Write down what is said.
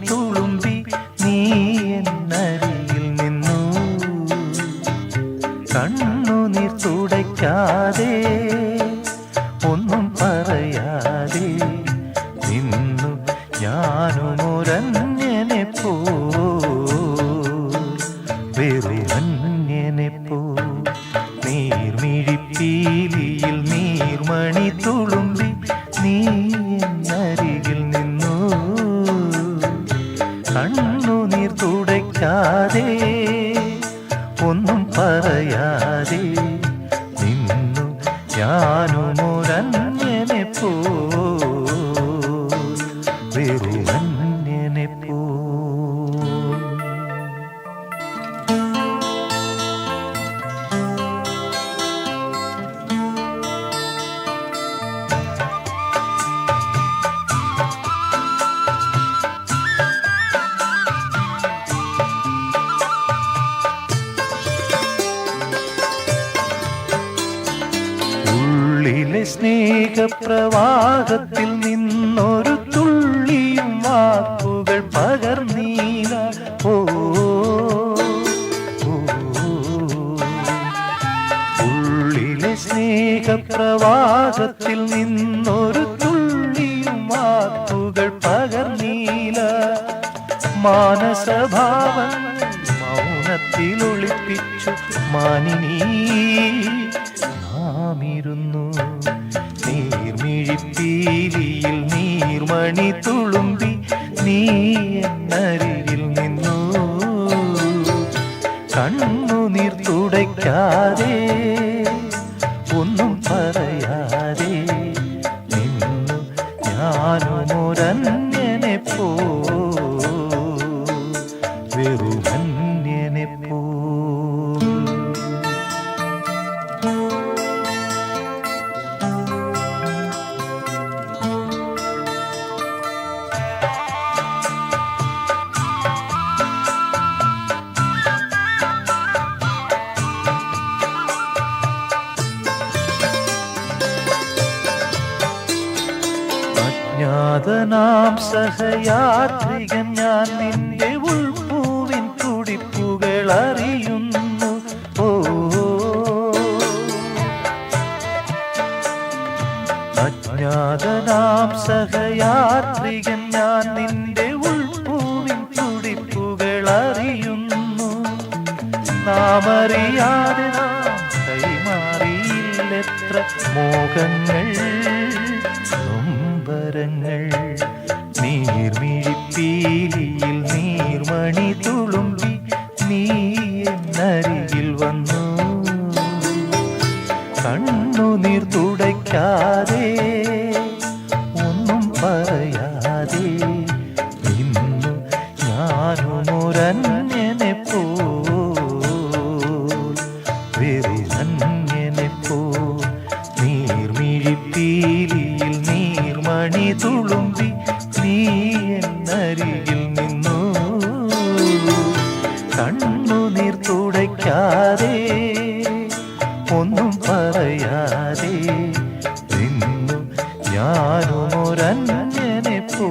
തുളുമ്പി നീ എന്നരികിൽ നിന്നു. കണ്ണുനീർ തുടയ്ക്കാതെ ഒന്നും പറയാതെ നിന്നു ഞാനുമൊരന്യനെ പോ, വെറുമന്യനെ പോ. നീർമിഴിപ്പീലിയിൽ നീർമണി തുളുമ്പി നീ എന്നരികിൽ നിന്നു. കണ്ണുനീർ തുടയ്ക്കാതെ ഒന്നും പറയാതെ നിന്നു ഞാനുമൊരന്യനെ പോ, വെറുമന്യനെ പോ. ഉള്ളിലെ സ്നേഹപ്രവാഹത്തിൽ നിന്നൊരു തുള്ളിയും വാക്കുകൾ പകർന്നീല. ഓ ഉള്ളിലെ സ്നേഹപ്രവാഹത്തിൽ നിന്നൊരു തുള്ളിയും വാക്കുകൾ പകർന്നീല. മാനസഭാവങ്ങൾ മൗനത്തിൽ ഒളിപ്പിച്ചു മാനിനീ നാമിരുന്നു. നീർമിഴിപ്പീലിയിൽ നീർമണി തുളുമ്പി നീ എന്നരികിൽ നിന്നു. കണ്ണുനീർ തുടയ്ക്കാതെ ഒന്നും പറയാതെ നിന്നു ഞാനുമൊരന്യനെ പോ, വെറുമന്യനെ പോ. അജ്ഞാതനാം സഹയാത്രികൻ ഞാൻ നിന്റെ ഉൾപ്പൂവിൻ തുടിപ്പുകൾ അറിയുന്നു. ഓ അജ്ഞാതനാം സഹയാത്രികൻ ഞാൻ നിന്റെ ഉൾപ്പൂവിൻ തുടിപ്പുകൾ അറിയുന്നു. നാമറിയാതെ നാം കൈമാറിയില്ലെത്ര മോഹങ്ങൾ നൊമ്പരങ്ങൾ. നീർമിഴിപ്പീലിയിൽ നീർമണി തുളുമ്പി നീ എന്നരികിൽ വന്നു. കണ്ണുനീർ തുടയ്ക്കാതെ ഒന്നും പറയാതെ നിന്നു ഞാനുമൊരന്യനെ പോ, വെറുമന്യനെ പോ. നീർമിഴിപ്പീലിയിൽ നീർമണി തുളുമ്പി നീ എന്നരികിൽ നിന്നു. കണ്ണുനീർ തുടയ്ക്കാതെ ഒന്നും പറയാതെ നിന്നു ഞാനുമൊരന്യനെ പോ.